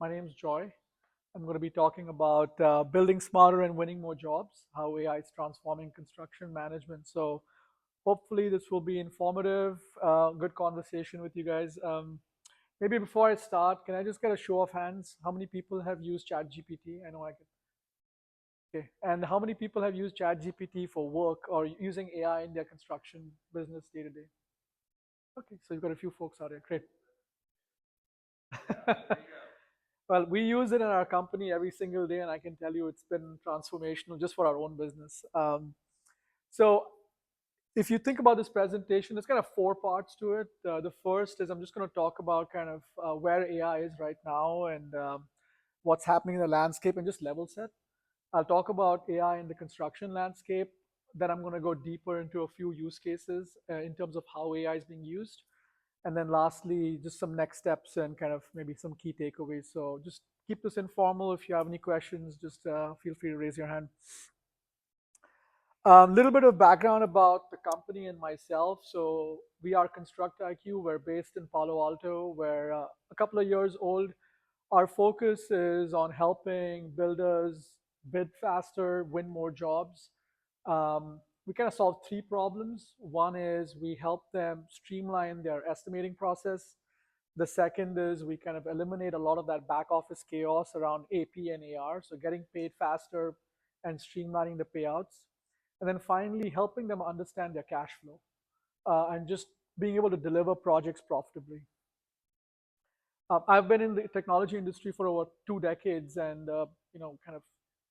My name is Joy. I'm going to be talking about building smarter and winning more jobs, how AI is transforming construction management. So, hopefully, this will be informative, good conversation with you guys. Maybe before I start, can I just get a show of hands? How many people have used ChatGPT? I know I can. Okay. And how many people have used ChatGPT for work or using AI in their construction business day to day? Okay, so you've got a few folks out there. Great. Well, we use it in our company every single day, and I can tell you it's been transformational just for our own business. So, if you think about this presentation, there's kind of four parts to it. The first is I'm just going to talk about kind of where AI is right now and what's happening in the landscape and just level set. I'll talk about AI in the construction landscape. Then I'm going to go deeper into a few use cases in terms of how AI is being used. And then lastly, just some next steps and kind of maybe some key takeaways. So just keep this informal. If you have any questions, just feel free to raise your hand. A little bit of background about the company and myself. So we are ConstructIQ. We're based in Palo Alto. We're a couple of years old. Our focus is on helping builders bid faster, win more jobs. We kind of solve three problems. One is we help them streamline their estimating process. The second is we kind of eliminate a lot of that back office chaos around AP and AR, so getting paid faster and streamlining the payouts. And then finally, helping them understand their cash flow and just being able to deliver projects profitably. I've been in the technology industry for over 2 decades, and kind of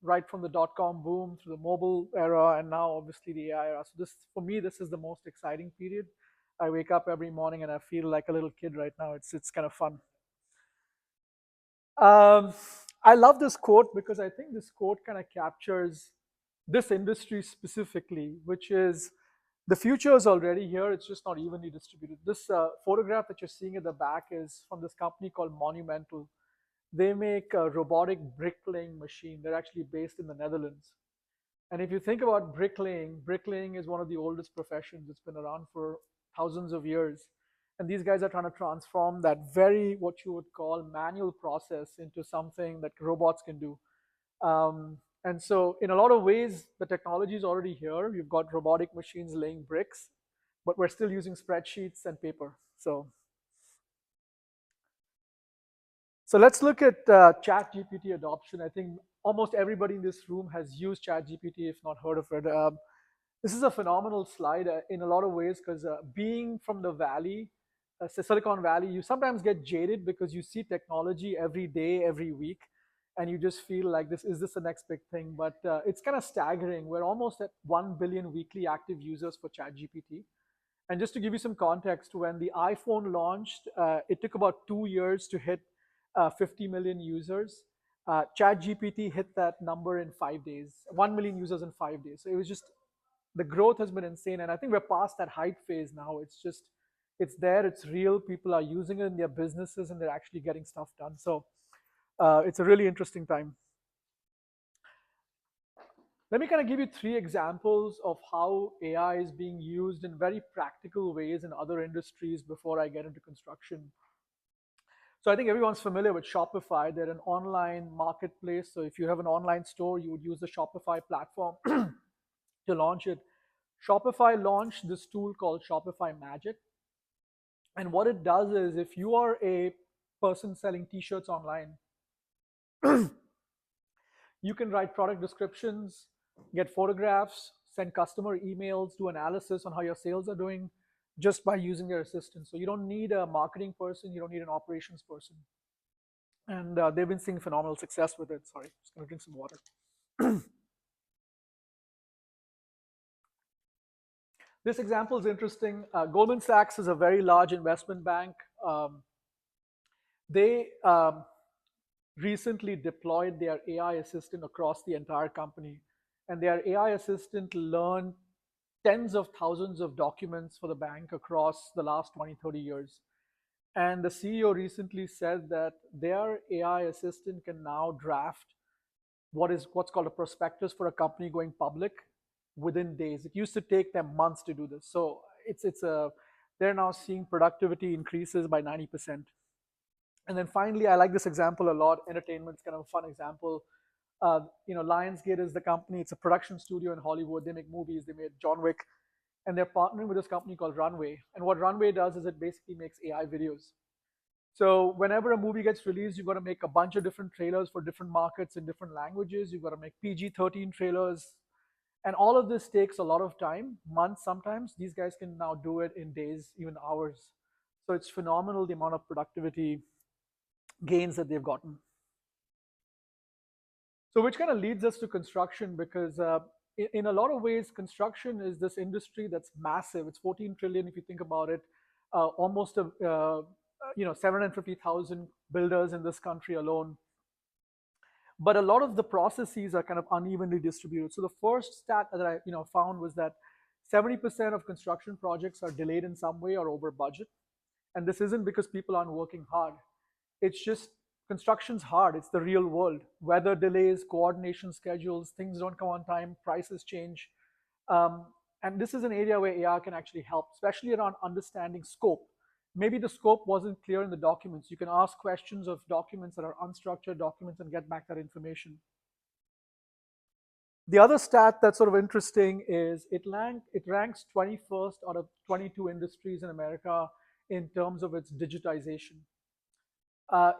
right from the dot-com boom through the mobile era, and now obviously the AI era. So this, for me, this is the most exciting period. I wake up every morning and I feel like a little kid right now. It's kind of fun. I love this quote because I think this quote kind of captures this industry specifically, which is the future is already here. It's just not evenly distributed. This photograph that you're seeing at the back is from this company called Monumental. They make a robotic bricklaying machine. They're actually based in the Netherlands. And if you think about bricklaying is one of the oldest professions. It's been around for thousands of years. And these guys are trying to transform that very, what you would call manual process into something that robots can do. And so in a lot of ways, the technology is already here. You've got robotic machines laying bricks, but we're still using spreadsheets and paper. So let's look at ChatGPT adoption. I think almost everybody in this room has used ChatGPT, if not heard of it. This is a phenomenal slide in a lot of ways because being from the Valley, Silicon Valley, you sometimes get jaded because you see technology every day, every week, and you just feel like is this the next big thing? But it's kind of staggering. We're almost at 1 billion weekly active users for ChatGPT. And just to give you some context, when the iPhone launched, it took about 2 years to hit 50 million users. ChatGPT hit that number in 5 days, 1 million users in 5 days. So it was just, the growth has been insane. And I think we're past that hype phase now. It's there, it's real. People are using it in their businesses and they're actually getting stuff done. So it's a really interesting time. Let me kind of give you 3 examples of how AI is being used in very practical ways in other industries before I get into construction. So I think everyone's familiar with Shopify. They're an online marketplace. So if you have an online store, you would use the Shopify platform to launch it. Shopify launched this tool called Shopify Magic. And what it does is if you are a person selling t-shirts online, you can write product descriptions, get photographs, send customer emails, do analysis on how your sales are doing, just by using their assistant. So you don't need a marketing person, you don't need an operations person. And they've been seeing phenomenal success with it. Sorry, just gonna drink some water. This example is interesting. Goldman Sachs is a very large investment bank. They recently deployed their AI assistant across the entire company. And their AI assistant learned tens of thousands of documents for the bank across the last 20, 30 years. And the CEO recently said that their AI assistant can now draft what's called a prospectus for a company going public within days. It used to take them months to do this. So they're now seeing productivity increases by 90%. And then finally, I like this example a lot. Entertainment's kind of a fun example. Lionsgate is the company. It's a production studio in Hollywood. They make movies. They made John Wick, and they're partnering with this company called Runway. And what Runway does is it basically makes AI videos. So whenever a movie gets released, you've got to make a bunch of different trailers for different markets in different languages. You've got to make PG-13 trailers, and all of this takes a lot of time, months sometimes. These guys can now do it in days, even hours. So it's phenomenal the amount of productivity gains that they've gotten. So which kind of leads us to construction because in a lot of ways, construction is this industry that's massive. It's 14 trillion if you think about it. Almost 750,000 builders in this country alone. But a lot of the processes are kind of unevenly distributed. So the first stat that I found was that 70% of construction projects are delayed in some way or over budget. And this isn't because people aren't working hard. It's just construction's hard. It's the real world. Weather delays, coordination schedules, things don't come on time, prices change. And this is an area where AI can actually help, especially around understanding scope. Maybe the scope wasn't clear in the documents. You can ask questions of documents that are unstructured documents and get back that information. The other stat that's sort of interesting is it ranks 21st out of 22 industries in America in terms of its digitization.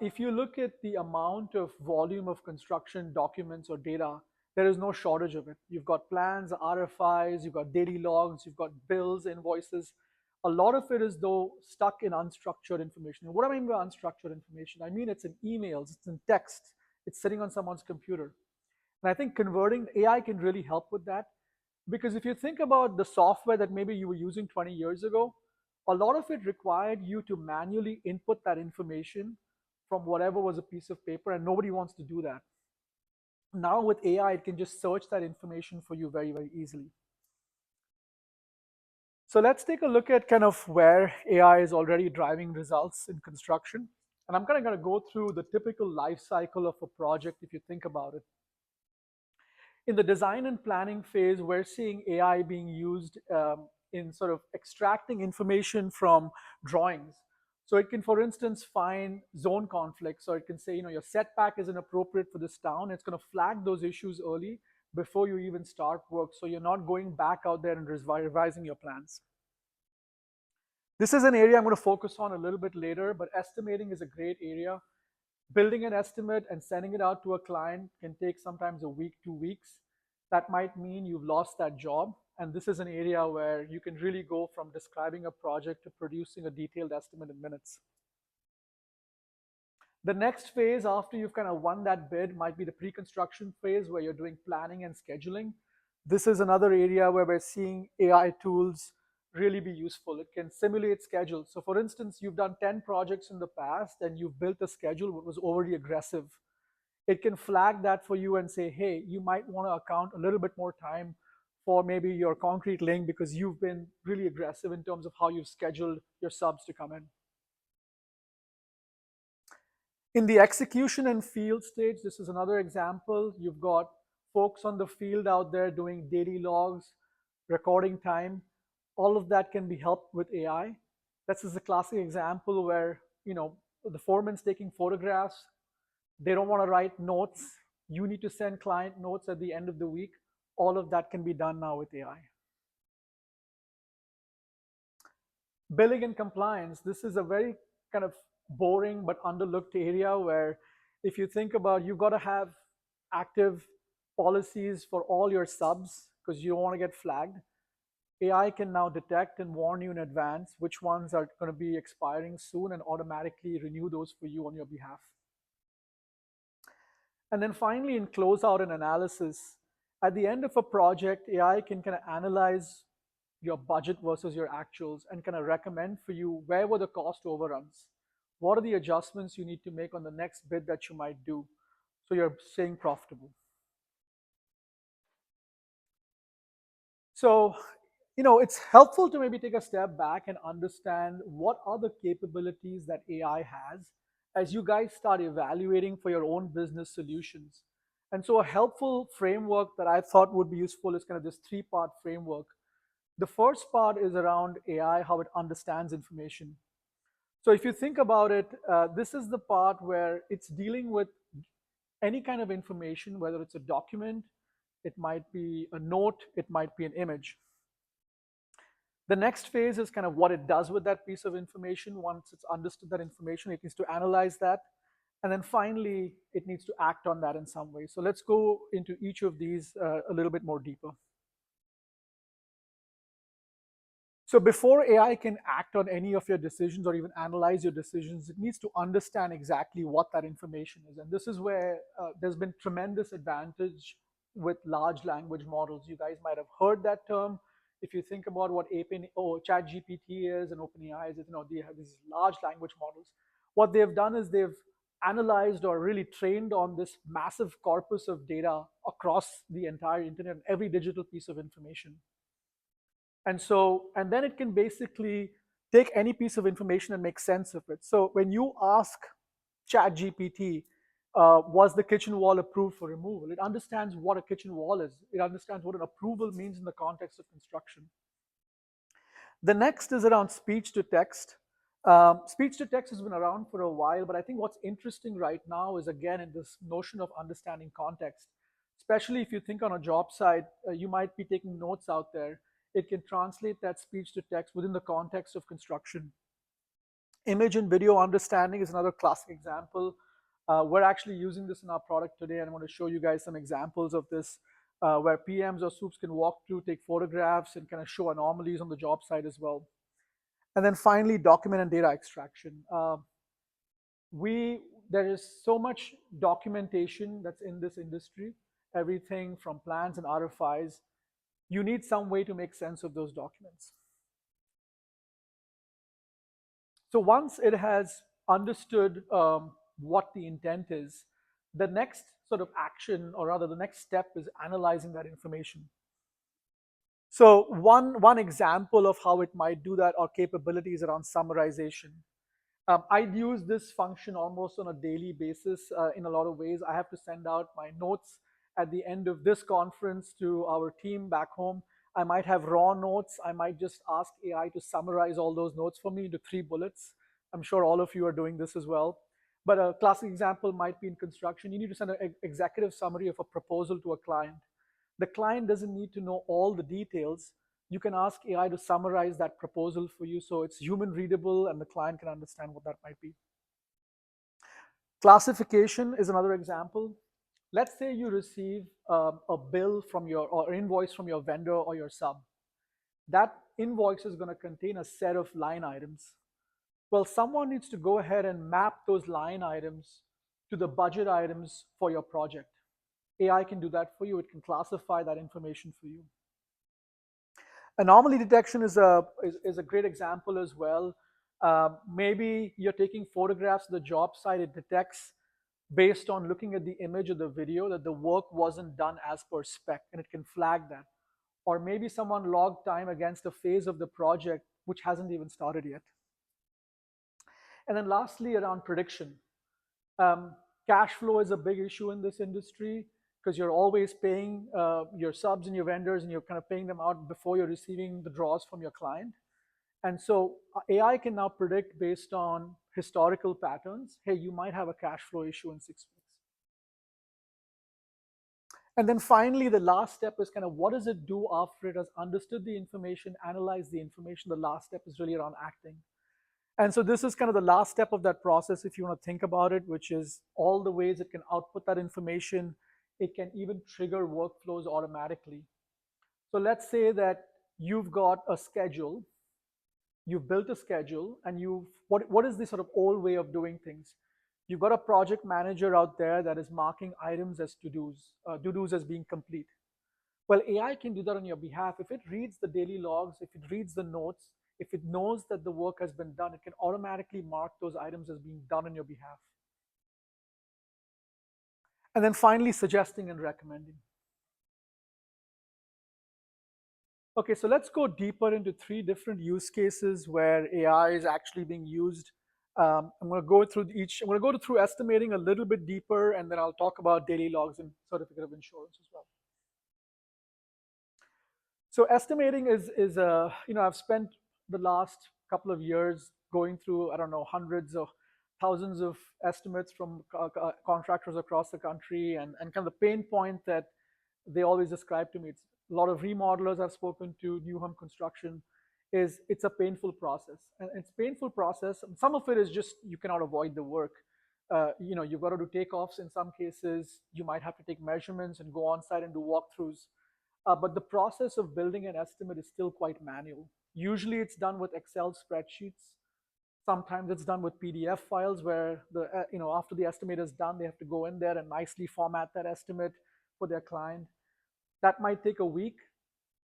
If you look at the amount of volume of construction documents or data, there is no shortage of it. You've got plans, RFIs, you've got daily logs, you've got bills, invoices. A lot of it is, though, stuck in unstructured information. And what do I mean by unstructured information? I mean it's in emails, it's in text, it's sitting on someone's computer. And I think converting AI can really help with that. Because if you think about the software that maybe you were using 20 years ago, a lot of it required you to manually input that information from whatever was a piece of paper, and nobody wants to do that. Now with AI, it can just search that information for you very, very easily. So let's take a look at kind of where AI is already driving results in construction. And I'm kind of going to go through the typical life cycle of a project if you think about it. In the design and planning phase, we're seeing AI being used in sort of extracting information from drawings. So it can, for instance, find zone conflicts, or it can say, your setback isn't appropriate for this town. It's going to flag those issues early before you even start work, so you're not going back out there and revising your plans. This is an area I'm going to focus on a little bit later, but estimating is a great area. Building an estimate and sending it out to a client can take sometimes a week, 2 weeks. That might mean you've lost that job. And this is an area where you can really go from describing a project to producing a detailed estimate in minutes. The next phase after you've kind of won that bid might be the pre-construction phase where you're doing planning and scheduling. This is another area where we're seeing AI tools really be useful. It can simulate schedules. So for instance, you've done 10 projects in the past and you've built a schedule that was overly aggressive. It can flag that for you and say, hey, you might want to account a little bit more time for maybe your concrete laying because you've been really aggressive in terms of how you've scheduled your subs to come in. In the execution and field stage, this is another example. You've got folks on the field out there doing daily logs, recording time. All of that can be helped with AI. This is a classic example where the foreman's taking photographs. They don't want to write notes. You need to send client notes at the end of the week. All of that can be done now with AI. Billing and compliance. This is a very kind of boring but underlooked area where if you think about, you've got to have active policies for all your subs because you don't want to get flagged. AI can now detect and warn you in advance which ones are going to be expiring soon and automatically renew those for you on your behalf. And then finally, in closeout and analysis, at the end of a project, AI can kind of analyze your budget versus your actuals and kind of recommend for you where were the cost overruns. What are the adjustments you need to make on the next bid that you might do so you're staying profitable? So, it's helpful to maybe take a step back and understand what are the capabilities that AI has as you guys start evaluating for your own business solutions. And so a helpful framework that I thought would be useful is kind of this 3-part framework. The first part is around AI, how it understands information. So if you think about it, this is the part where it's dealing with any kind of information, whether it's a document, it might be a note, it might be an image. The next phase is kind of what it does with that piece of information. Once it's understood that information, it needs to analyze that. And then finally, it needs to act on that in some way. So let's go into each of these a little bit more deeper. So before AI can act on any of your decisions or even analyze your decisions, it needs to understand exactly what that information is. And this is where there's been tremendous advantage with large language models. You guys might have heard that term. If you think about what ChatGPT is and OpenAI is, they have these large language models. What they've done is they've analyzed or really trained on this massive corpus of data across the entire internet, every digital piece of information. And then it can basically take any piece of information and make sense of it. So when you ask ChatGPT, was the kitchen wall approved for removal? It understands what a kitchen wall is. It understands what an approval means in the context of construction. The next is around speech to text. Speech to text has been around for a while, but I think what's interesting right now is, again, in this notion of understanding context. Especially if you think on a job site, you might be taking notes out there. It can translate that speech to text within the context of construction. Image and video understanding is another classic example. We're actually using this in our product today, and I'm going to show you guys some examples of this where PMs or soups can walk through, take photographs, and kind of show anomalies on the job site as well. And then finally, document and data extraction. There is so much documentation that's in this industry, everything from plans and RFIs. You need some way to make sense of those documents. So once it has understood what the intent is, the next sort of action, or rather the next step, is analyzing that information. So one example of how it might do that, or capabilities around summarization. I'd use this function almost on a daily basis in a lot of ways. I have to send out my notes at the end of this conference to our team back home. I might have raw notes. I might just ask AI to summarize all those notes for me into 3 bullets. I'm sure all of you are doing this as well. But a classic example might be in construction. You need to send an executive summary of a proposal to a client. The client doesn't need to know all the details. You can ask AI to summarize that proposal for you so it's human readable and the client can understand what that might be. Classification is another example. Let's say you receive a bill from or invoice from your vendor or your sub. That invoice is going to contain a set of line items. Well, someone needs to go ahead and map those line items to the budget items for your project. AI can do that for you. It can classify that information for you. Anomaly detection is a great example as well. Maybe you're taking photographs of the job site. It detects, based on looking at the image or the video, that the work wasn't done as per spec, and it can flag that. Or maybe someone logged time against a phase of the project which hasn't even started yet. And then lastly, around prediction. Cash flow is a big issue in this industry because you're always paying your subs and your vendors, and you're kind of paying them out before you're receiving the draws from your client. And so AI can now predict based on historical patterns, hey, you might have a cash flow issue in 6 weeks. And then finally, the last step is kind of what does it do after it has understood the information, analyzed the information. The last step is really around acting. And so this is kind of the last step of that process, if you want to think about it, which is all the ways it can output that information. It can even trigger workflows automatically. So let's say that you've got a schedule, you've built a schedule, and what is the sort of old way of doing things? You've got a project manager out there that is marking items as to-dos as being complete. Well, AI can do that on your behalf. If it reads the daily logs, if it reads the notes, if it knows that the work has been done, it can automatically mark those items as being done on your behalf. And then finally, suggesting and recommending. Okay, so let's go deeper into 3 different use cases where AI is actually being used. I'm going to go through each. I'm going to go through estimating a little bit deeper, and then I'll talk about daily logs and certificate of insurance as well. So estimating is I've spent the last couple of years going through, I don't know, hundreds of thousands of estimates from contractors across the country, and kind of the pain point that they always describe to me. It's a lot of remodelers I've spoken to, new home construction, is it's a painful process. And it's a painful process. Some of it is just you cannot avoid the work. You've got to do takeoffs in some cases. You might have to take measurements and go on site and do walkthroughs. But the process of building an estimate is still quite manual. Usually it's done with Excel spreadsheets. Sometimes it's done with PDF files where after the estimate is done, they have to go in there and nicely format that estimate for their client. That might take a week.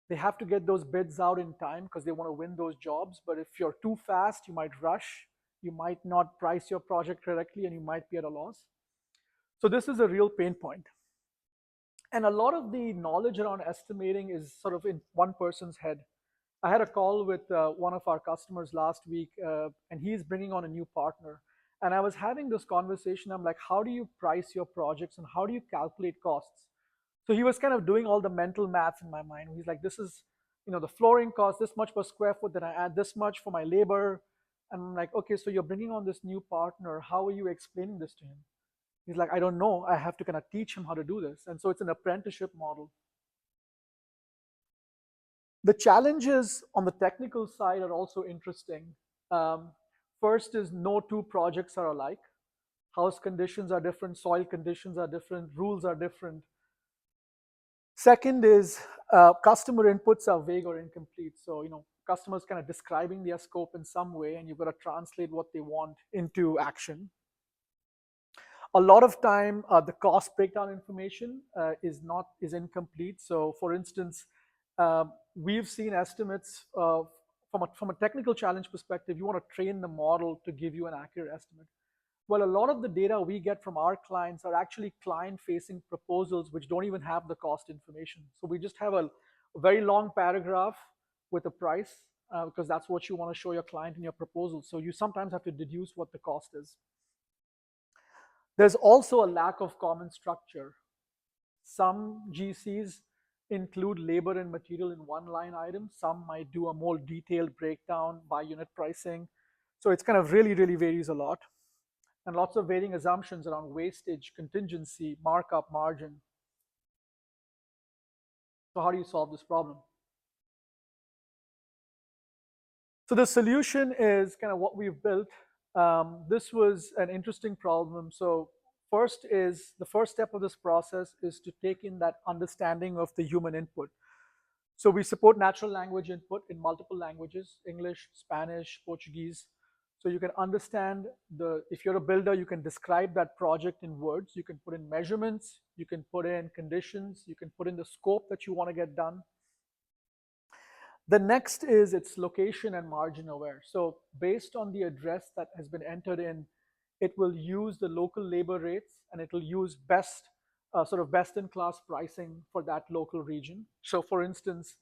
They have to get those bids out in time because they want to win those jobs. But if you're too fast, you might rush. You might not price your project correctly, and you might be at a loss. So this is a real pain point. And a lot of the knowledge around estimating is sort of in one person's head. I had a call with one of our customers last week, and he's bringing on a new partner. And I was having this conversation. I'm like, how do you price your projects and how do you calculate costs? So he was kind of doing all the mental math in my mind. He's like, this is, the flooring costs this much per square foot, then I add this much for my labor. And I'm like, okay, so you're bringing on this new partner. How are you explaining this to him? He's like, I don't know. I have to kind of teach him how to do this. And so it's an apprenticeship model. The challenges on the technical side are also interesting. First is no two projects are alike. House conditions are different, soil conditions are different, rules are different. Second is customer inputs are vague or incomplete. So, customers kind of describing their scope in some way, and you've got to translate what they want into action. A lot of time, the cost breakdown information is incomplete. So, for instance, we've seen estimates from a technical challenge perspective. You want to train the model to give you an accurate estimate. Well, a lot of the data we get from our clients are actually client-facing proposals which don't even have the cost information. So we just have a very long paragraph with a price because that's what you want to show your client in your proposal. So you sometimes have to deduce what the cost is. There's also a lack of common structure. Some GCs include labor and material in one line item. Some might do a more detailed breakdown by unit pricing. So it's kind of really, really varies a lot. And lots of varying assumptions around wastage, contingency, markup, margin. So how do you solve this problem? So the solution is kind of what we've built. This was an interesting problem. So the first step of this process is to take in that understanding of the human input. So we support natural language input in multiple languages: English, Spanish, Portuguese. So you can understand if you're a builder, you can describe that project in words. You can put in measurements, you can put in conditions, you can put in the scope that you want to get done. The next is its location and margin aware. So based on the address that has been entered in, it will use the local labor rates, and it will use sort of best-in-class pricing for that local region. So for instance,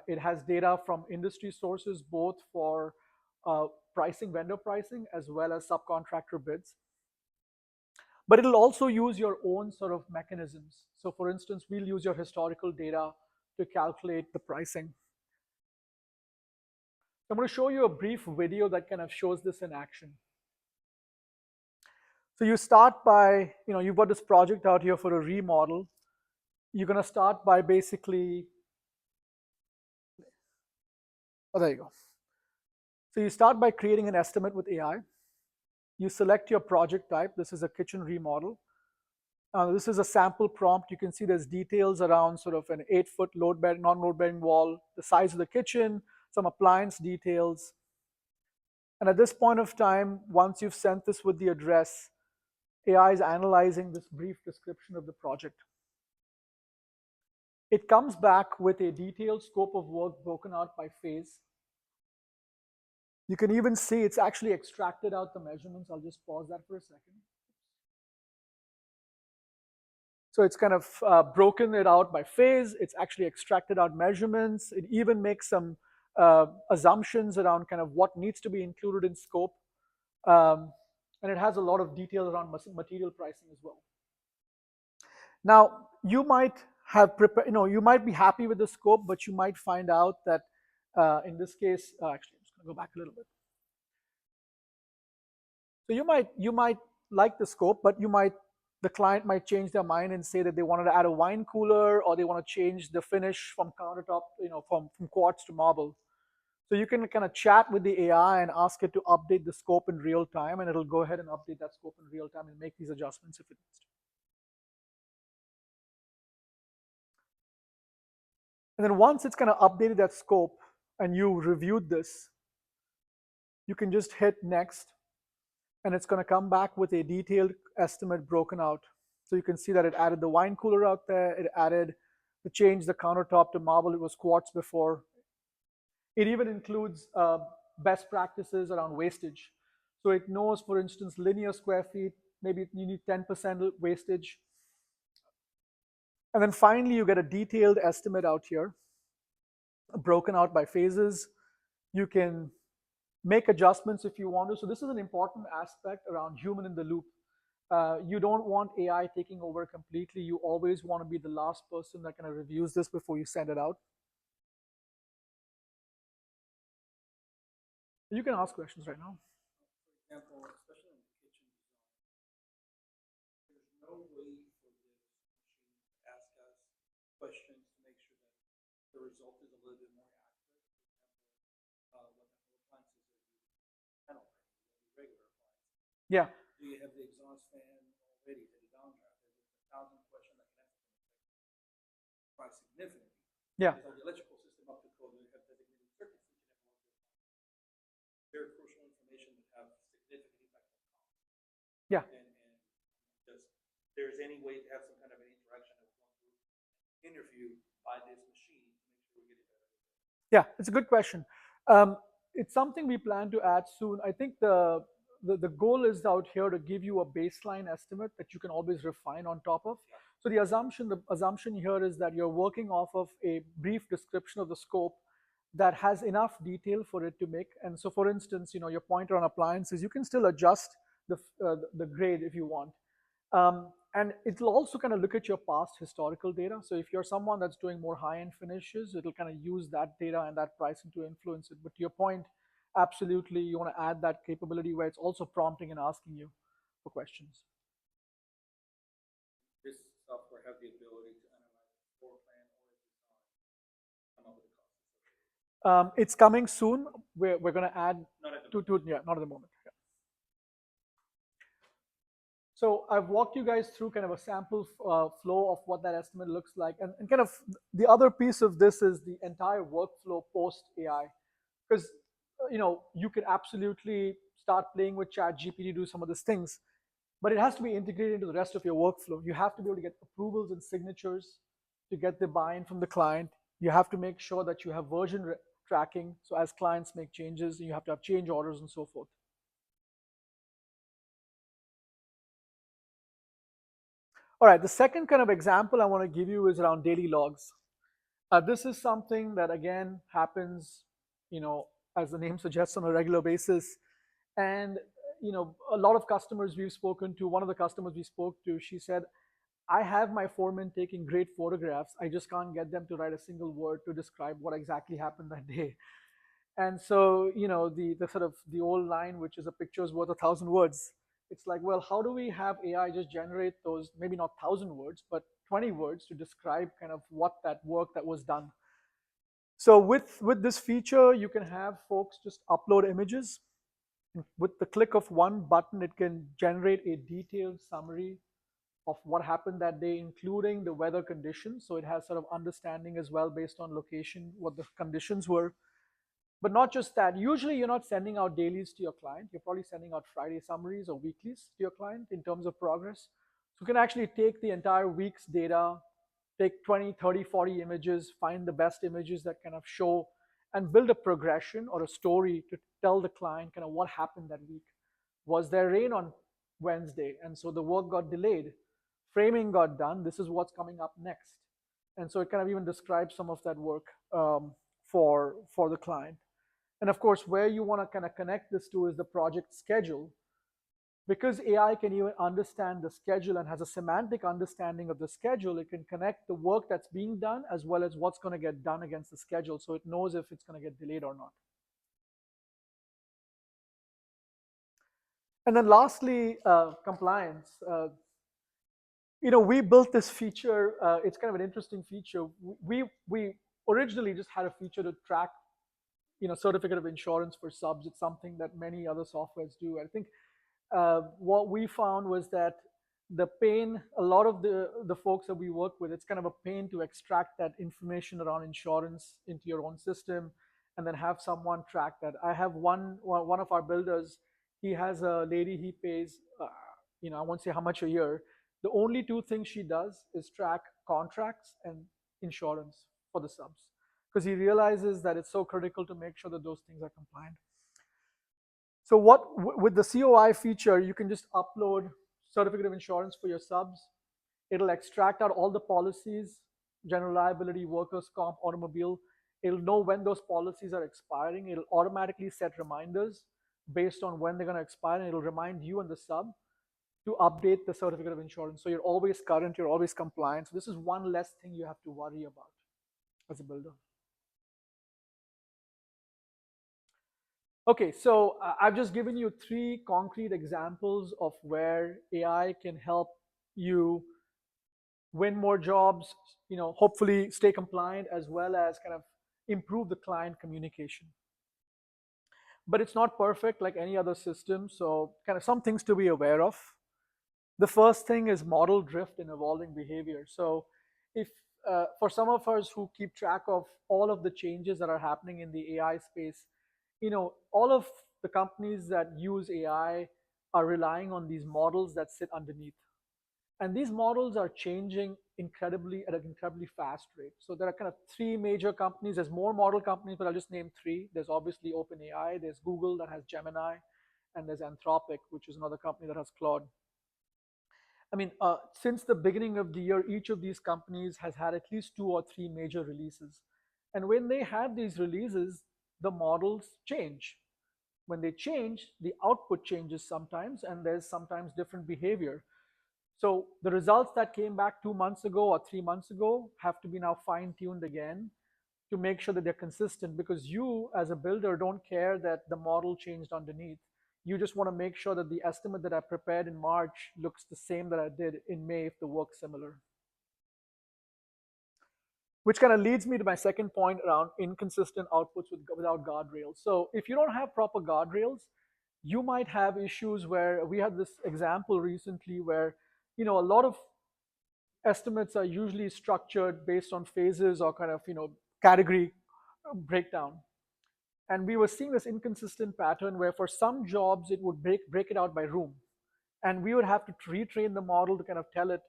it has data from industry sources, both for vendor pricing, as well as subcontractor bids. But it'll also use your own sort of mechanisms. So for instance, we'll use your historical data to calculate the pricing. I'm going to show you a brief video that kind of shows this in action. So you start by, you've got this project out here for a remodel. You're going to start by basically, there you go. So you start by creating an estimate with AI. You select your project type. This is a kitchen remodel. This is a sample prompt. You can see there's details around sort of an 8-foot non-load bearing wall, the size of the kitchen, some appliance details. And at this point of time, once you've sent this with the address, AI is analyzing this brief description of the project. It comes back with a detailed scope of work broken out by phase. You can even see it's actually extracted out the measurements. I'll just pause that for a second. So it's kind of broken it out by phase. It's actually extracted out measurements. It even makes some assumptions around kind of what needs to be included in scope. And it has a lot of detail around material pricing as well. Now, you might have prepared, you might be happy with the scope, but you might find out that in this case, actually, I'm just going to go back a little bit. So you might like the scope, but the client might change their mind and say that they wanted to add a wine cooler, or they want to change the finish from countertop, from quartz to marble. So you can kind of chat with the AI and ask it to update the scope in real time, and it'll go ahead and update that scope in real time and make these adjustments if it needs to. And then once it's kind of updated that scope and you reviewed this, you can just hit next, and it's going to come back with a detailed estimate broken out. So you can see that it added the wine cooler out there. It added to change the countertop to marble. It was quartz before. It even includes best practices around wastage. So it knows, for instance, linear square feet, maybe you need 10% wastage. And then finally, you get a detailed estimate out here, broken out by phases. You can make adjustments if you want to. So this is an important aspect around human in the loop. You don't want AI taking over completely. You always want to be the last person that kind of reviews this before you send it out. You can ask questions right now. For example, especially in the kitchen design, there's no way for this machine to ask us questions to make sure that the result is a little bit more accurate. For example, what type of appliances are you panel regular appliances? Yeah. Do you have the exhaust fan already? Is it downdraft? Is it 1,000 questions that can answer quite significantly? Yeah. Is the electrical system up to code? Do you have designated circuits each and every one of those? Very crucial information that have significant impact on cost. Yeah. And just there's any way to have some kind of an interaction that we're going to interview by this machine to make sure we get it better. Yeah, it's a good question. It's something we plan to add soon. I think the goal is out here to give you a baseline estimate that you can always refine on top of. So the assumption here is that you're working off of a brief description of the scope that has enough detail for it to make. And so, for instance, your pointer on appliances, you can still adjust the grade if you want. And it'll also kind of look at your past historical data. So if you're someone that's doing more high-end finishes, it'll kind of use that data and that pricing to influence it. But to your point, absolutely, you want to add that capability where it's also prompting and asking you for questions. This software have the ability to analyze the floor plan or a design, come up with a cost. It's coming soon. We're going to add not at not at the moment. Yeah. So I've walked you guys through kind of a sample flow of what that estimate looks like. And kind of the other piece of this is the entire workflow post AI. Because you could absolutely start playing with ChatGPT to do some of these things, but it has to be integrated into the rest of your workflow. You have to be able to get approvals and signatures to get the buy-in from the client. You have to make sure that you have version tracking. So as clients make changes, you have to have change orders and so forth. All right, the second kind of example I want to give you is around daily logs. This is something that, again, happens, as the name suggests, on a regular basis. And, a lot of customers we've spoken to, one of the customers we spoke to, she said, I have my foreman taking great photographs. I just can't get them to write a single word to describe what exactly happened that day. And so, the sort of the old line, which is a picture's worth 1,000 words. It's like, well, how do we have AI just generate those, maybe not 1,000 words, but 20 words to describe kind of what that work that was done? So with this feature, you can have folks just upload images. With the click of one button, it can generate a detailed summary of what happened that day, including the weather conditions. So it has sort of understanding as well based on location, what the conditions were. But not just that, usually you're not sending out dailies to your client. You're probably sending out Friday summaries or weeklies to your client in terms of progress. So you can actually take the entire week's data, take 20, 30, 40 images, find the best images that kind of show and build a progression or a story to tell the client kind of what happened that week. Was there rain on Wednesday? And so the work got delayed. Framing got done. This is what's coming up next. And so it kind of even describes some of that work for the client. And of course, where you want to kind of connect this to is the project schedule. Because AI can even understand the schedule and has a semantic understanding of the schedule, it can connect the work that's being done as well as what's going to get done against the schedule, so it knows if it's going to get delayed or not. And then lastly, compliance. We built this feature. It's kind of an interesting feature. We originally just had a feature to track certificate of insurance for subs. It's something that many other softwares do. I think what we found was that the pain, a lot of the folks that we work with, it's kind of a pain to extract that information around insurance into your own system and then have someone track that. I have one of our builders. He has a lady he pays, I won't say how much a year. The only two things she does is track contracts and insurance for the subs, because he realizes that it's so critical to make sure that those things are compliant. So with the COI feature, you can just upload certificate of insurance for your subs. It'll extract out all the policies, general liability, workers' comp, automobile. It'll know when those policies are expiring. It'll automatically set reminders based on when they're going to expire, and it'll remind you and the sub to update the certificate of insurance. So you're always current, you're always compliant. So this is one less thing you have to worry about as a builder. Okay, so I've just given you 3 concrete examples of where AI can help you win more jobs, hopefully stay compliant, as well as kind of improve the client communication. But it's not perfect like any other system, so kind of some things to be aware of. The first thing is model drift and evolving behavior. So if for some of us who keep track of all of the changes that are happening in the AI space, all of the companies that use AI are relying on these models that sit underneath. And these models are changing at an incredibly fast rate. So there are kind of 3 major companies. There's more model companies, but I'll just name 3. There's obviously OpenAI, there's Google that has Gemini, and there's Anthropic, which is another company that has Claude. I mean, since the beginning of the year, each of these companies has had at least 2 or 3 major releases. And when they have these releases, the models change. When they change, the output changes sometimes, and there's sometimes different behavior. So the results that came back 2 months ago or 3 months ago have to be now fine-tuned again to make sure that they're consistent, because you as a builder don't care that the model changed underneath. You just want to make sure that the estimate that I prepared in March looks the same that I did in May if the work's similar. Which kind of leads me to my second point around inconsistent outputs without guardrails. So if you don't have proper guardrails, you might have issues where we had this example recently where a lot of estimates are usually structured based on phases or kind of category breakdown. And we were seeing this inconsistent pattern where for some jobs it would break it out by room, and we would have to retrain the model to kind of tell it,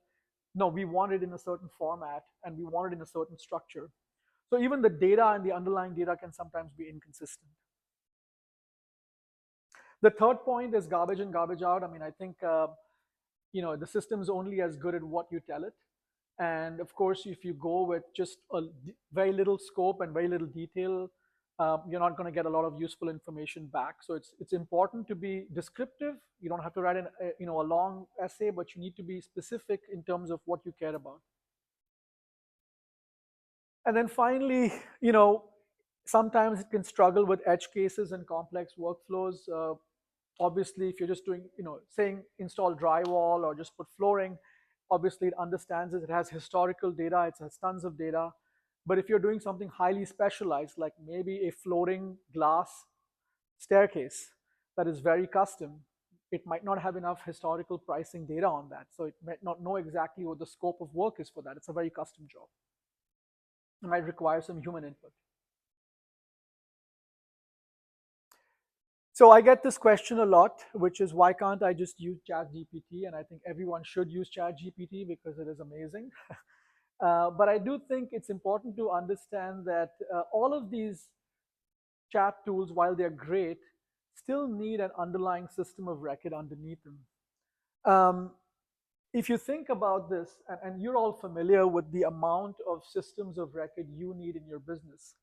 no, we want it in a certain format and we want it in a certain structure. So even the data and the underlying data can sometimes be inconsistent. The third point is garbage in, garbage out. I mean, I think the system's only as good as what you tell it. And of course, if you go with just a very little scope and very little detail, you're not going to get a lot of useful information back. So it's important to be descriptive. You don't have to write a long essay, but you need to be specific in terms of what you care about. And then finally, sometimes it can struggle with edge cases and complex workflows. Obviously, if you're just doing, saying install drywall or just put flooring, obviously it understands it. It has historical data. It has tons of data. But if you're doing something highly specialized, like maybe a floating glass staircase that is very custom, it might not have enough historical pricing data on that. So it might not know exactly what the scope of work is for that. It's a very custom job. It might require some human input. So I get this question a lot, which is, why can't I just use ChatGPT? And I think everyone should use ChatGPT because it is amazing. But I do think it's important to understand that all of these chat tools, while they're great, still need an underlying system of record underneath them. If you think about this, and you're all familiar with the amount of systems of record you need in your business.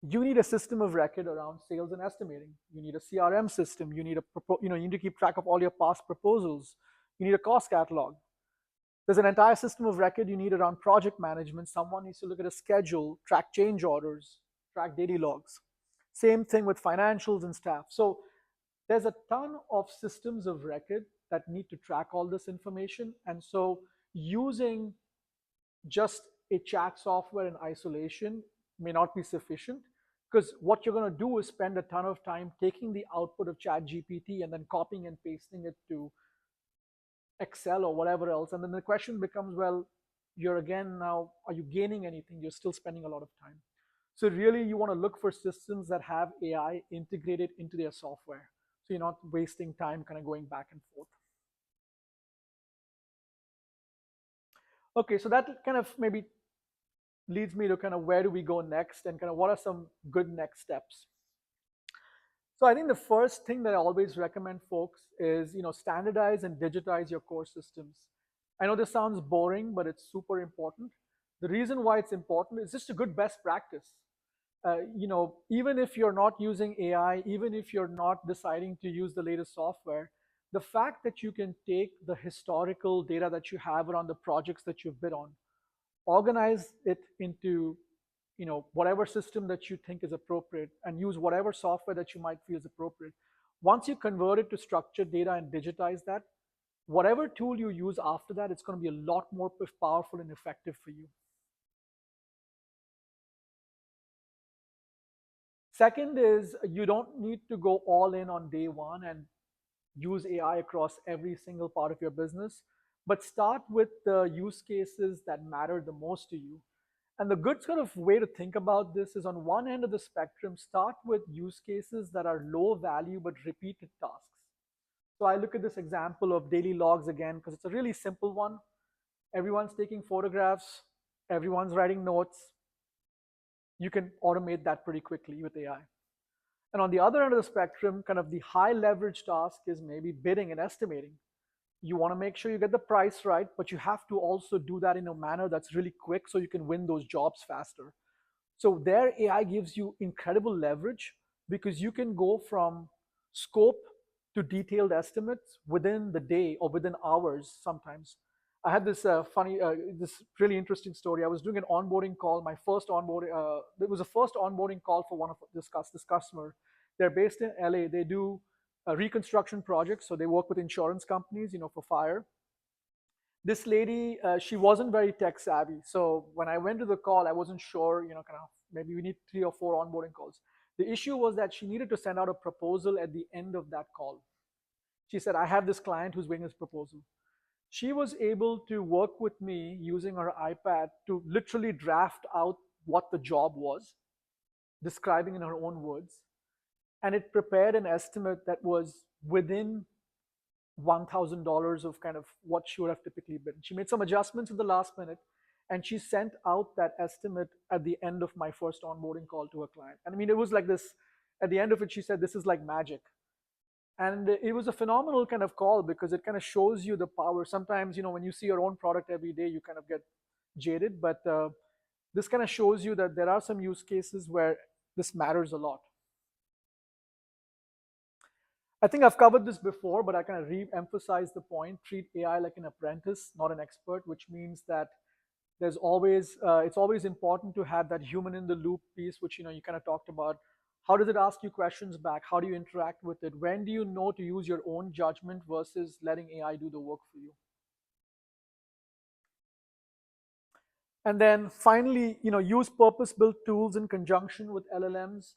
You need a system of record around sales and estimating. You need a CRM system. You need you need to keep track of all your past proposals. You need a cost catalog. There's an entire system of record you need around project management. Someone needs to look at a schedule, track change orders, track daily logs. Same thing with financials and staff. So there's a ton of systems of record that need to track all this information. And so using just a chat software in isolation may not be sufficient, because what you're going to do is spend a ton of time taking the output of chat GPT and then copying and pasting it to Excel or whatever else. And then the question becomes, well, you're again now, are you gaining anything? You're still spending a lot of time. So really you want to look for systems that have AI integrated into their software. So you're not wasting time kind of going back and forth. Okay, so that kind of maybe leads me to kind of where do we go next and kind of what are some good next steps. So I think the first thing that I always recommend folks is, standardize and digitize your core systems. I know this sounds boring, but it's super important. The reason why it's important is just a good best practice. Even if you're not using AI, even if you're not deciding to use the latest software, the fact that you can take the historical data that you have around the projects that you've bid on, organize it into whatever system that you think is appropriate, and use whatever software that you might feel is appropriate. Once you convert it to structured data and digitize that, whatever tool you use after that, it's going to be a lot more powerful and effective for you. Second is, you don't need to go all in on day one and use AI across every single part of your business, but start with the use cases that matter the most to you. And the good sort of way to think about this is, on one end of the spectrum, start with use cases that are low value but repeated tasks. So I look at this example of daily logs again because it's a really simple one. Everyone's taking photographs, everyone's writing notes. You can automate that pretty quickly with AI. And on the other end of the spectrum, kind of the high leverage task is maybe bidding and estimating. You want to make sure you get the price right, but you have to also do that in a manner that's really quick so you can win those jobs faster. So there, AI gives you incredible leverage because you can go from scope to detailed estimates within the day or within hours sometimes. I had this this really interesting story. I was doing an onboarding call, my first onboarding, it was a first onboarding call for one of this customer. They're based in LA. They do reconstruction projects, so they work with insurance companies, for fire. This lady, she wasn't very tech savvy. So when I went to the call, I wasn't sure, kind of maybe we need 3 or 4 onboarding calls. The issue was that she needed to send out a proposal at the end of that call. She said, I have this client who's waiting this proposal. She was able to work with me using her iPad to literally draft out what the job was, describing in her own words. And it prepared an estimate that was within $1,000 of kind of what she would have typically been. She made some adjustments in the last minute, and she sent out that estimate at the end of my first onboarding call to a client. And I mean, it was like this. At the end of it, she said, "This is like magic." And it was a phenomenal kind of call because it kind of shows you the power. Sometimes, when you see your own product every day, you kind of get jaded, but this kind of shows you that there are some use cases where this matters a lot. I think I've covered this before, but I kind of re-emphasize the point. Treat AI like an apprentice, not an expert, which means that there's always it's always important to have that human in the loop piece, which you kind of talked about. How does it ask you questions back? How do you interact with it? When do you know to use your own judgment versus letting AI do the work for you? And then finally, use purpose-built tools in conjunction with LLMs.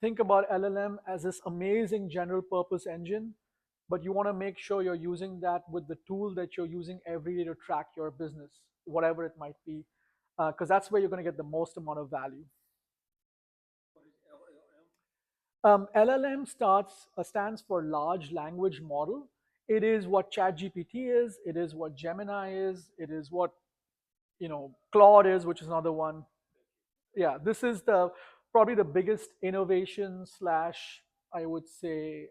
Think about LLM as this amazing general purpose engine, but you want to make sure you're using that with the tool that you're using every day to track your business, whatever it might be, because that's where you're going to get the most amount of value. What is LLM? LLM stands for large language model. It is what ChatGPT is. It is what Gemini is. It is what Claude is, which is another one. Yeah, this is probably the biggest innovation slash, I would say,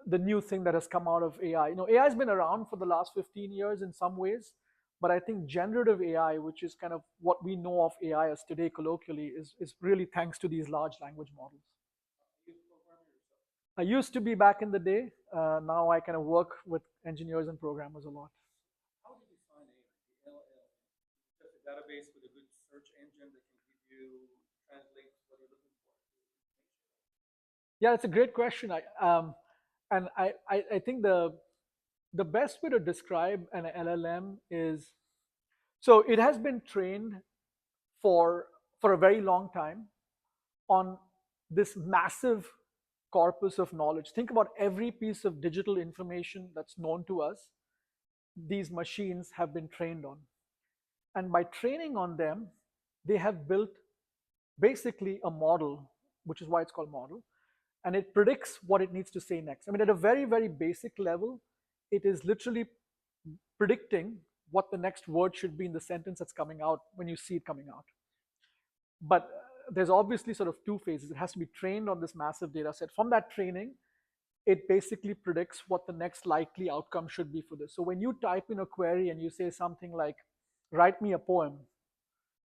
the new thing that has come out of AI. AI has been around for the last 15 years in some ways, but I think generative AI, which is kind of what we know of AI as today colloquially, is really thanks to these large language models. You program it yourself. I used to be back in the day. Now I kind of work with engineers and programmers a lot. How do you define the LLM? Just a database with a good search engine that can give you translate what you're looking for. Yeah, it's a great question. I think the best way to describe an LLM is, so it has been trained for for a very long time on this massive corpus of knowledge. Think about every piece of digital information that's known to us, these machines have been trained on. And by training on them, they have built basically a model, which is why it's called model, and it predicts what it needs to say next. I mean, at a very, very basic level, it is literally predicting what the next word should be in the sentence that's coming out when you see it coming out. But there's obviously sort of two phases. It has to be trained on this massive data set. From that training, it basically predicts what the next likely outcome should be for this. So when you type in a query and you say something like, write me a poem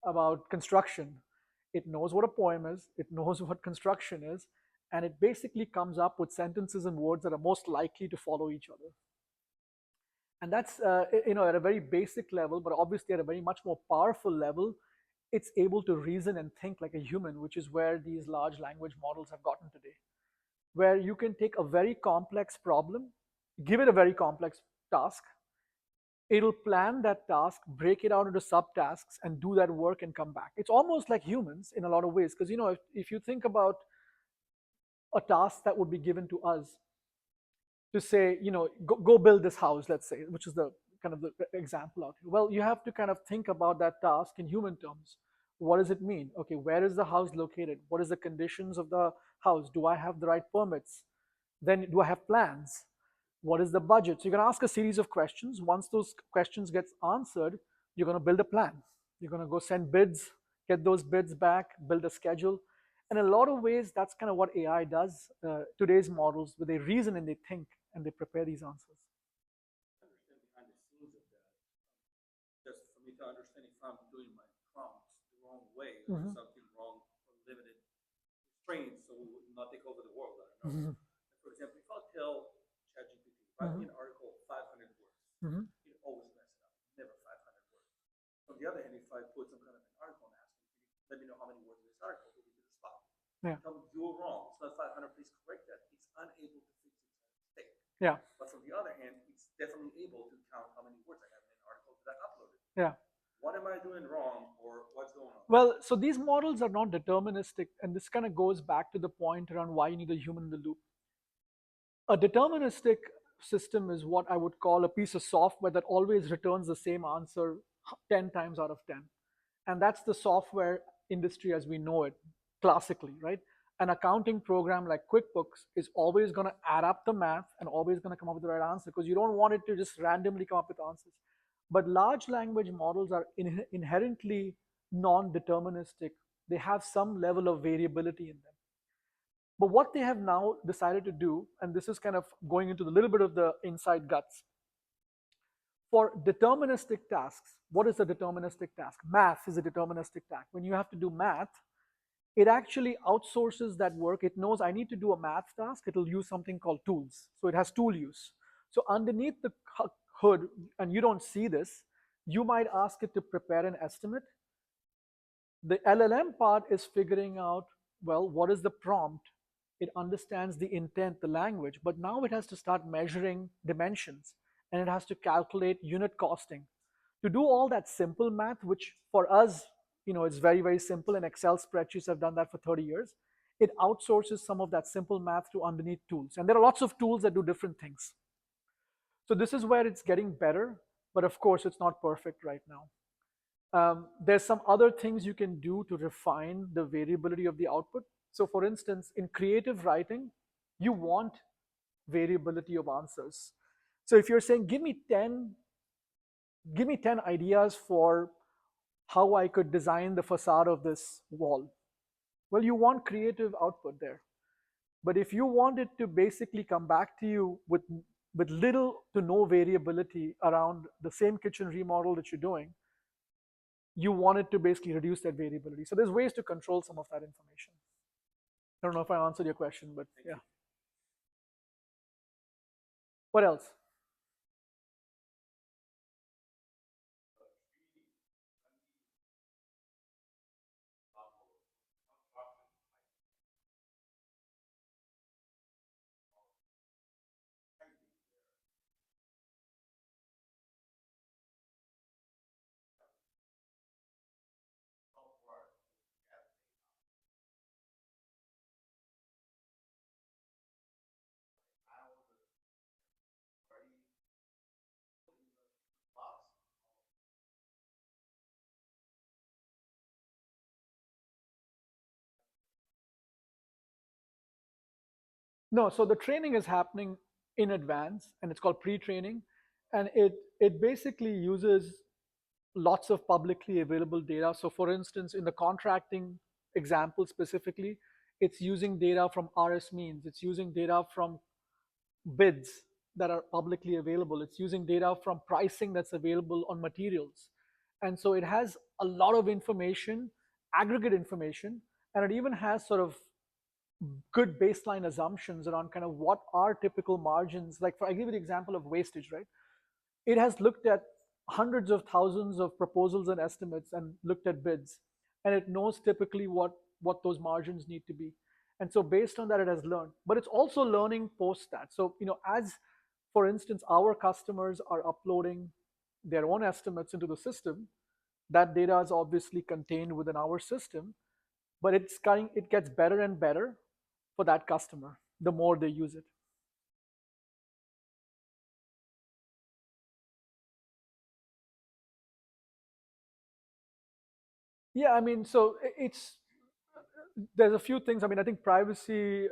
about construction, it knows what a poem is, it knows what construction is, and it basically comes up with sentences and words that are most likely to follow each other. And that's at a very basic level, but obviously at a very much more powerful level, it's able to reason and think like a human, which is where these large language models have gotten today, where you can take a very complex problem, give it a very complex task, it'll plan that task, break it out into subtasks, and do that work and come back. It's almost like humans in a lot of ways, because if you think about a task that would be given to us to say, go build this house, let's say, which is the kind of the example out here. Well, you have to kind of think about that task in human terms. What does it mean? Okay, where is the house located? What is the conditions of the house? Do I have the right permits? Then do I have plans? What is the budget? So you're going to ask a series of questions. Once those questions get answered, you're going to build a plan. You're going to go send bids, get those bids back, build a schedule. And in a lot of ways, that's kind of what AI does. Today's models, where they reason and they think and they prepare these answers. Understand behind the scenes of that, just for me to understand if I'm doing my prompts the wrong way or Mm-hmm. something wrong or limited restraints, so we would not take over the world. I don't know. Mm-hmm. For example, if I tell ChatGPT, write me Mm-hmm. an article 500 words, Mm-hmm. it always messes up, never 500 words. On the other hand, if I put some kind of an article and ask it, let me know how many words in this article, it will give me the spot. Yeah. Tell me you're wrong. It's not 500. Please correct that. It's unable to fix its mistake. Yeah. But from the other hand, it's definitely able to count how many words I have in an article that I uploaded. Yeah. What am I doing wrong, or what's going on? Well, so these models are not deterministic, and this kind of goes back to the point around why you need a human in the loop. A deterministic system is what I would call a piece of software that always returns the same answer 10 times out of 10. And that's the software industry as we know it classically, right? An accounting program like QuickBooks is always going to add up the math and always going to come up with the right answer, because you don't want it to just randomly come up with answers. But large language models are inherently non deterministic, they have some level of variability in them. But what they have now decided to do, and this is kind of going into the little bit of the inside guts, for deterministic tasks, what is a deterministic task? Math is a deterministic task. When you have to do math, it actually outsources that work. It knows I need to do a math task, it'll use something called tools. So it has tool use. So underneath the hood, and you don't see this, you might ask it to prepare an estimate. The LLM part is figuring out, well, what is the prompt? It understands the intent, the language, but now it has to start measuring dimensions, and it has to calculate unit costing. To do all that simple math, which for us, it's very, very simple, and Excel spreadsheets have done that for 30 years, it outsources some of that simple math to underneath tools. And there are lots of tools that do different things. So this is where it's getting better, but of course, it's not perfect right now. There's some other things you can do to refine the variability of the output. So for instance, in creative writing, you want variability of answers. So if you're saying, give me 10 ideas for how I could design the facade of this wall. Well, you want creative output there. But if you want it to basically come back to you with little to no variability around the same kitchen remodel that you're doing, you want it to basically reduce that variability. So there's ways to control some of that information. I don't know if I answered your question, but yeah. What else? No, so the training is happening in advance, and it's called pre-training, and it basically uses lots of publicly available data. So, for instance, in the contracting example specifically, it's using data from RS means, it's using data from bids that are publicly available, it's using data from pricing that's available on materials. And so it has a lot of information, aggregate information, and it even has sort of good baseline assumptions around kind of what are typical margins. Like, for I give you the example of wastage, right? It has looked at hundreds of thousands of proposals and estimates and looked at bids, and it knows typically what those margins need to be. And so based on that, it has learned. But it's also learning post that. So, as for instance, our customers are uploading their own estimates into the system, that data is obviously contained within our system, but it gets better and better for that customer the more they use it. Yeah, I mean, so it's there's a few things. I mean, I think privacy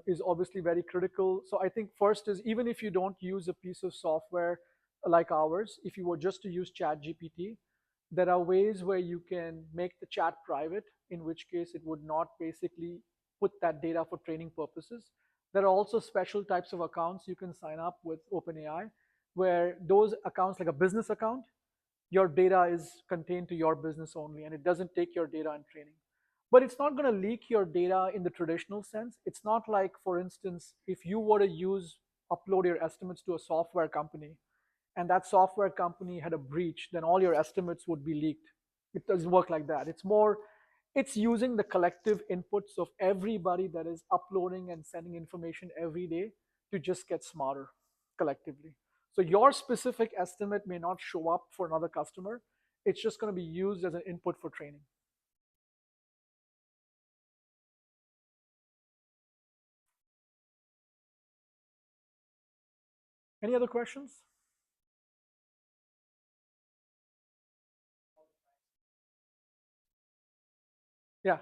is obviously very critical. So I think first is, even if you don't use a piece of software like ours, if you were just to use Chat GPT, there are ways where you can make the chat private, in which case it would not basically put that data for training purposes. There are also special types of accounts you can sign up with OpenAI, where those accounts, like a business account, your data is contained to your business only, and it doesn't take your data in training. But it's not going to leak your data in the traditional sense. It's not like, for instance, if you were to upload your estimates to a software company, and that software company had a breach, then all your estimates would be leaked. It doesn't work like that. It's using the collective inputs of everybody that is uploading and sending information every day to just get smarter collectively. So your specific estimate may not show up for another customer. It's just going to be used as an input for training. Any other questions? Yeah.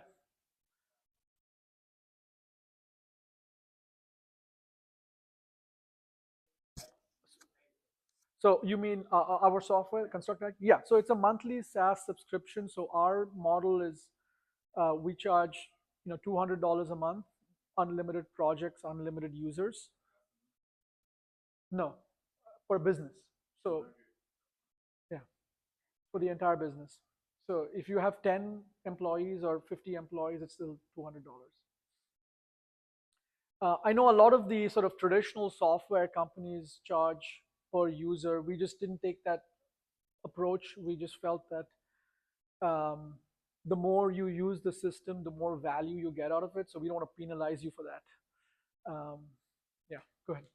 So you mean our software, ConstructIQ? Yeah. So it's a monthly SaaS subscription. So our model is we charge $200 a month, unlimited projects, unlimited users. No, for business. So yeah, for the entire business. So if you have 10 employees or 50 employees, it's still $200. I know a lot of the sort of traditional software companies charge per user. We just didn't take that approach. We just felt that the more you use the system, the more value you get out of it. So we don't want to penalize you for that. Yeah, go ahead.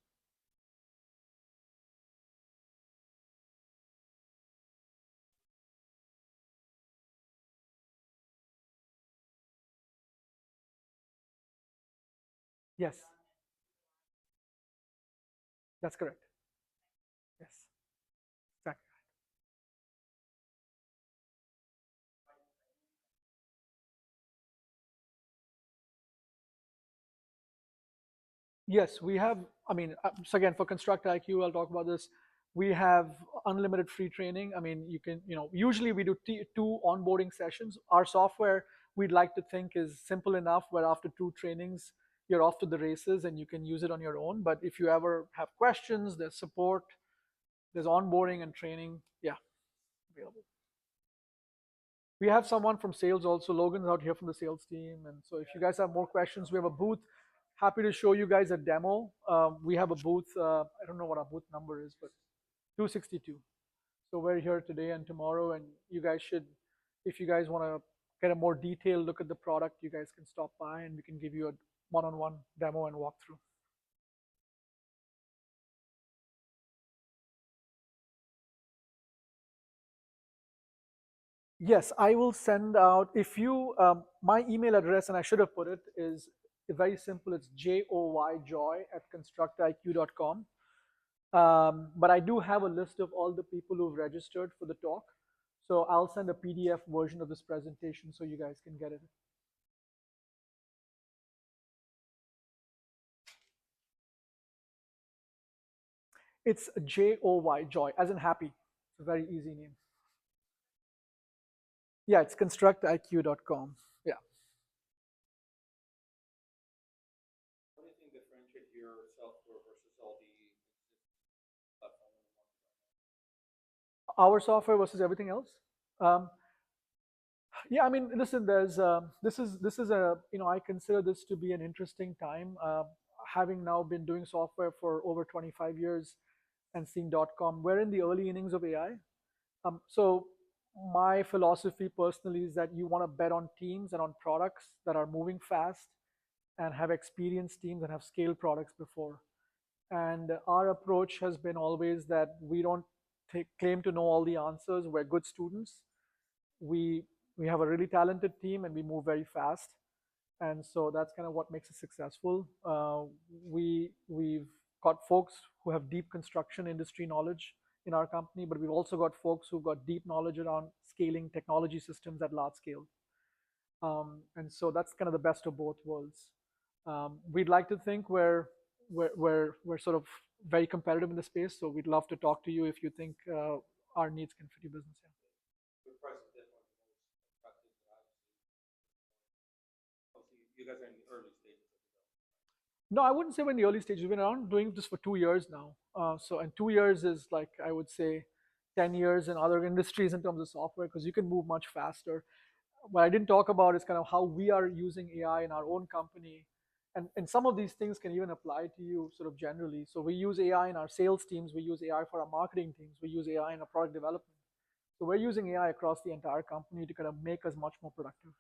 Yes, that's correct. Yes, exactly. Yes, we have. I mean, so again, for Construct IQ, I'll talk about this. We have unlimited free training. I mean, you can, usually we do two onboarding sessions. Our software, we'd like to think, is simple enough where after two trainings, you're off to the races and you can use it on your own. But if you ever have questions, there's support, there's onboarding and training. Yeah, available. We have someone from sales also. Logan's out here from the sales team. And so if you guys have more questions, we have a booth. Happy to show you guys a demo. We have a booth. I don't know what our booth number is, but 262. So we're here today and tomorrow, and you guys should, if you guys want to get a more detailed look at the product, you guys can stop by and we can give you a one-on-one demo and walkthrough. Yes, I will send out, if you, my email address, and I should have put it, is very simple. It's joy@constructiq.com. But I do have a list of all the people who've registered for the talk. So I'll send a PDF version of this presentation so you guys can get it. It's Joy, Joy, as in happy. It's a very easy name. Yeah, it's constructiq.com. Yeah. What do you think differentiates your software versus all the platform in the market Our software versus everything else. Um, yeah, I mean, listen, there's this is a I consider this to be an interesting time. Having now been doing software for over 25 years and seeing .com, we're in the early innings of AI. So my philosophy personally is that you want to bet on teams and on products that are moving fast and have experienced teams and have scaled products before. And our approach has been always that we don't claim to know all the answers. We're good students. We have a really talented team and we move very fast. And so that's kind of what makes us successful. We've got folks who have deep construction industry knowledge in our company, but we've also got folks who've got deep knowledge around scaling technology systems at large scale. And so that's kind of the best of both worlds. We'd like to think we're sort of very competitive in the space, so we'd love to talk to you if you think our needs can fit your business. Yeah. the price is definitely the most attractive that I've seen. Obviously, you guys are in the early stages of development. No, I wouldn't say we're in the early stages. We've been around doing this for 2 years now. And 2 years is like, I would say, 10 years in other industries in terms of software because you can move much faster. What I didn't talk about is kind of how we are using AI in our own company. And some of these things can even apply to you sort of generally. So we use AI in our sales teams, we use AI for our marketing teams, we use AI in our product development. So we're using AI across the entire company to kind of make us much more productive.